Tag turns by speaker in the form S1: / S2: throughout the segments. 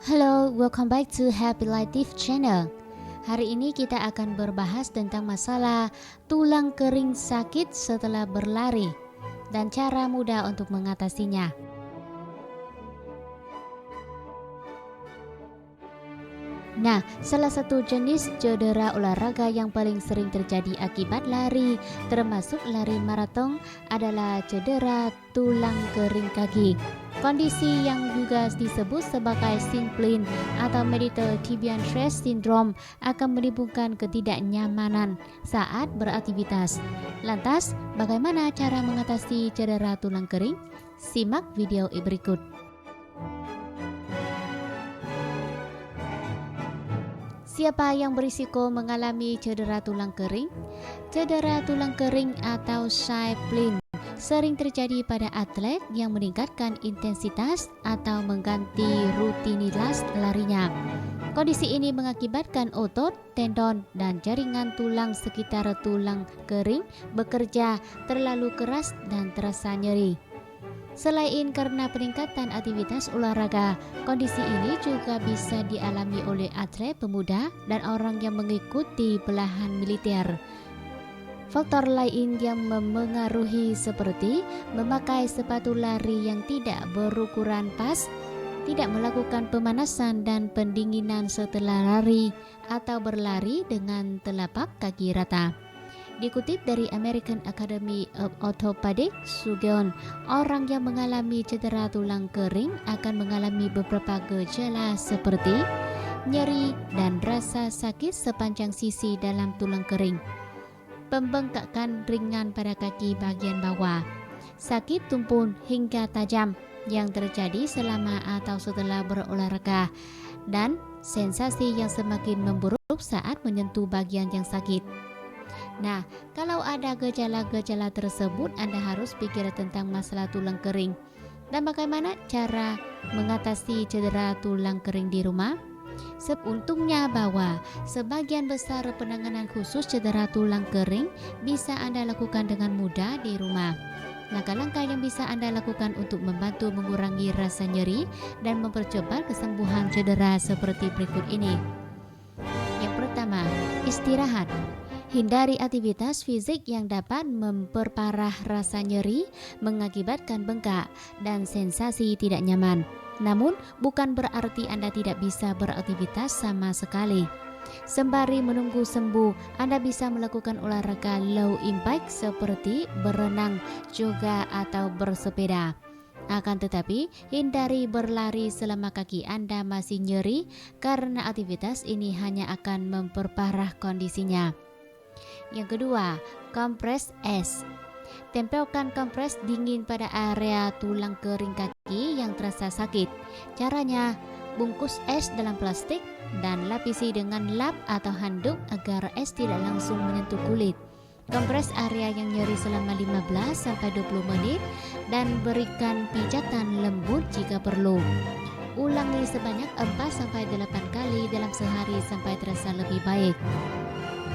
S1: Halo, welcome back to Happy Life Channel. Hari ini kita akan berbahas tentang masalah tulang kering sakit setelah berlari dan cara mudah untuk mengatasinya. Nah, salah satu jenis cedera olahraga yang paling sering terjadi akibat lari, termasuk lari maraton, adalah cedera tulang kering kaki. Kondisi yang juga disebut sebagai splint atau medial tibial stress syndrome akan menimbulkan ketidaknyamanan saat beraktivitas. Lantas, bagaimana cara mengatasi cedera tulang kering? Simak video berikut. Siapa yang berisiko mengalami cedera tulang kering? Cedera tulang kering atau splint sering terjadi pada atlet yang meningkatkan intensitas atau mengganti rutinitas larinya. Kondisi ini mengakibatkan otot, tendon, dan jaringan tulang sekitar tulang kering bekerja terlalu keras dan terasa nyeri. Selain karena peningkatan aktivitas olahraga, kondisi ini juga bisa dialami oleh atlet pemuda dan orang yang mengikuti belahan militer. Faktor lain yang memengaruhi seperti memakai sepatu lari yang tidak berukuran pas, tidak melakukan pemanasan dan pendinginan setelah lari, atau berlari dengan telapak kaki rata. Dikutip dari American Academy of Orthopedic, Sugeon, orang yang mengalami cedera tulang kering akan mengalami beberapa gejala seperti nyeri dan rasa sakit sepanjang sisi dalam tulang kering, pembengkakan ringan pada kaki bagian bawah, sakit tumpul hingga tajam yang terjadi selama atau setelah berolahraga, dan sensasi yang semakin memburuk saat menyentuh bagian yang sakit. Nah, kalau ada gejala-gejala tersebut, Anda harus pikir tentang masalah tulang kering. Dan bagaimana cara mengatasi cedera tulang kering di rumah? Seuntungnya bahwa sebagian besar penanganan khusus cedera tulang kering bisa Anda lakukan dengan mudah di rumah. Langkah-langkah yang bisa Anda lakukan untuk membantu mengurangi rasa nyeri dan mempercepat kesembuhan cedera seperti berikut ini. Yang pertama, istirahat. Hindari aktivitas fisik yang dapat memperparah rasa nyeri, mengakibatkan bengkak, dan sensasi tidak nyaman. Namun, bukan berarti Anda tidak bisa beraktivitas sama sekali. Sembari menunggu sembuh, Anda bisa melakukan olahraga low impact seperti berenang, yoga, atau bersepeda. Akan tetapi, hindari berlari selama kaki Anda masih nyeri karena aktivitas ini hanya akan memperparah kondisinya. Yang kedua, kompres es. Tempelkan kompres dingin pada area tulang kering kaki yang terasa sakit. Caranya, bungkus es dalam plastik dan lapisi dengan lap atau handuk agar es tidak langsung menyentuh kulit. Kompres area yang nyeri selama 15-20 menit dan berikan pijatan lembut jika perlu. Ulangi sebanyak 4-8 kali dalam sehari sampai terasa lebih baik.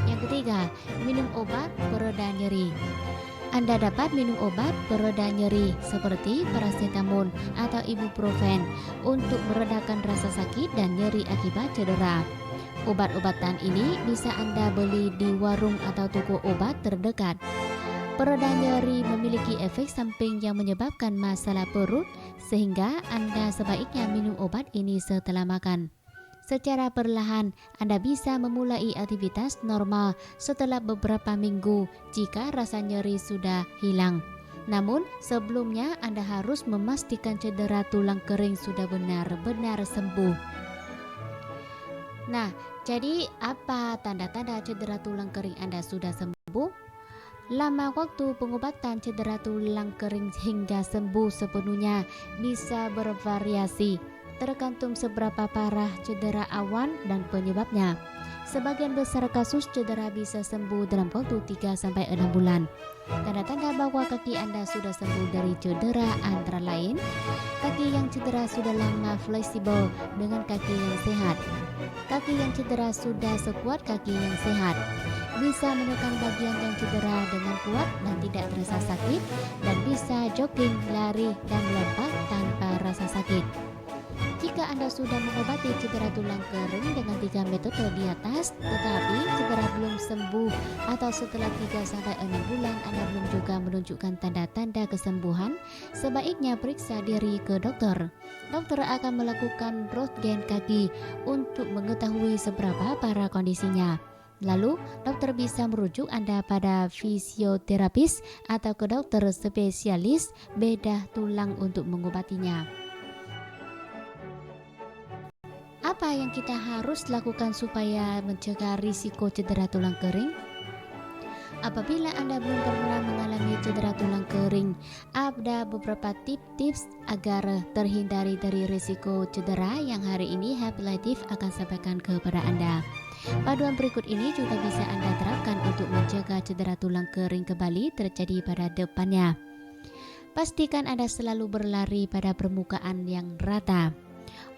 S1: Yang ketiga, minum obat pereda nyeri. Anda dapat minum obat pereda nyeri seperti paracetamol atau ibuprofen untuk meredakan rasa sakit dan nyeri akibat cedera. Obat-obatan ini bisa Anda beli di warung atau toko obat terdekat. Pereda nyeri memiliki efek samping yang menyebabkan masalah perut, sehingga Anda sebaiknya minum obat ini setelah makan. Secara perlahan, Anda bisa memulai aktivitas normal setelah beberapa minggu jika rasa nyeri sudah hilang. Namun, sebelumnya Anda harus memastikan cedera tulang kering sudah benar-benar sembuh. Nah, jadi apa tanda-tanda cedera tulang kering Anda sudah sembuh? Lama waktu pengobatan cedera tulang kering hingga sembuh sepenuhnya bisa bervariasi, tergantung seberapa parah cedera awal dan penyebabnya. Sebagian besar kasus cedera bisa sembuh dalam waktu 3-6 bulan. Tanda-tanda bahwa kaki Anda sudah sembuh dari cedera antara lain, kaki yang cedera sudah lama fleksibel dengan kaki yang sehat. Kaki yang cedera sudah sekuat kaki yang sehat. Bisa menekan bagian yang cedera dengan kuat dan tidak terasa sakit, dan bisa jogging, lari, dan melompat tanpa rasa sakit. Jika Jika Anda sudah mengobati cedera tulang kering dengan 3 metode di atas, tetapi cedera belum sembuh atau setelah 3-6 bulan Anda belum juga menunjukkan tanda-tanda kesembuhan, sebaiknya periksa diri ke dokter. Dokter akan melakukan Röntgen kaki untuk mengetahui seberapa parah kondisinya. Lalu, dokter bisa merujuk Anda pada fisioterapis atau ke dokter spesialis bedah tulang untuk mengobatinya. Apa yang kita harus lakukan supaya mencegah risiko cedera tulang kering? Apabila Anda belum pernah mengalami cedera tulang kering, ada beberapa tips agar terhindari dari risiko cedera yang hari ini Happy Life akan sampaikan kepada Anda. Paduan berikut ini juga bisa Anda terapkan untuk mencegah cedera tulang kering kembali terjadi pada depannya. Pastikan Anda selalu berlari pada permukaan yang rata.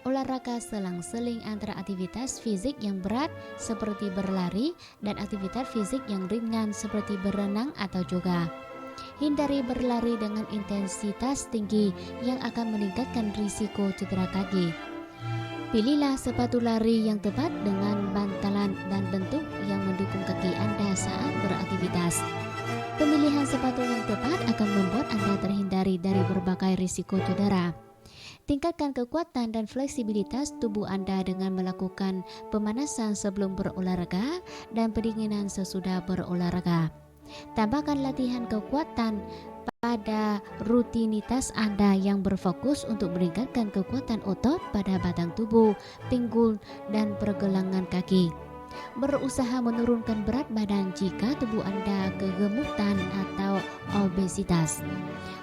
S1: Olahraga selang-seling antara aktivitas fisik yang berat seperti berlari dan aktivitas fisik yang ringan seperti berenang atau yoga. Hindari berlari dengan intensitas tinggi yang akan meningkatkan risiko cedera kaki. Pilihlah sepatu lari yang tepat dengan bantalan dan bentuk yang mendukung kaki Anda saat beraktivitas. Pemilihan sepatu yang tepat akan membuat Anda terhindari dari berbagai risiko cedera. Tingkatkan kekuatan dan fleksibilitas tubuh Anda dengan melakukan pemanasan sebelum berolahraga dan pendinginan sesudah berolahraga. Tambahkan latihan kekuatan pada rutinitas Anda yang berfokus untuk meningkatkan kekuatan otot pada batang tubuh, pinggul, dan pergelangan kaki. Berusaha menurunkan berat badan jika tubuh Anda kegemukan atau obesitas.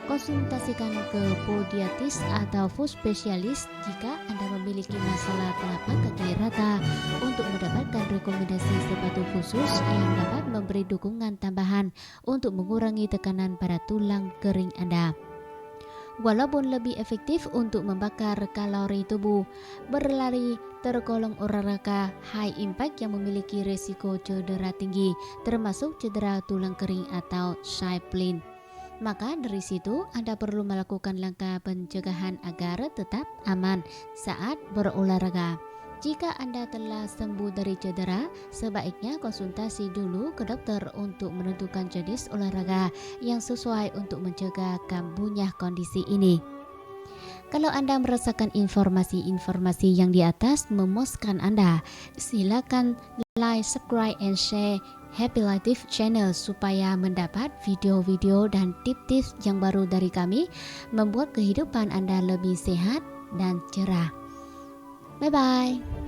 S1: Konsultasikan ke podiatris atau foot specialist jika Anda memiliki masalah telapak kaki rata untuk mendapatkan rekomendasi sepatu khusus yang dapat memberi dukungan tambahan untuk mengurangi tekanan pada tulang kering Anda. Walaupun lebih efektif untuk membakar kalori tubuh, berlari tergolong olahraga high impact yang memiliki risiko cedera tinggi, termasuk cedera tulang kering atau spleen. Maka dari situ Anda perlu melakukan langkah pencegahan agar tetap aman saat berolahraga. Jika Anda telah sembuh dari cedera, sebaiknya konsultasi dulu ke dokter untuk menentukan jenis olahraga yang sesuai untuk mencegah kambuhnya kondisi ini. Kalau Anda merasakan informasi-informasi yang di atas memuaskan Anda, silakan like, subscribe, and share Happy Life Channel supaya mendapat video-video dan tips-tips yang baru dari kami, membuat kehidupan Anda lebih sehat dan cerah. Bye-bye.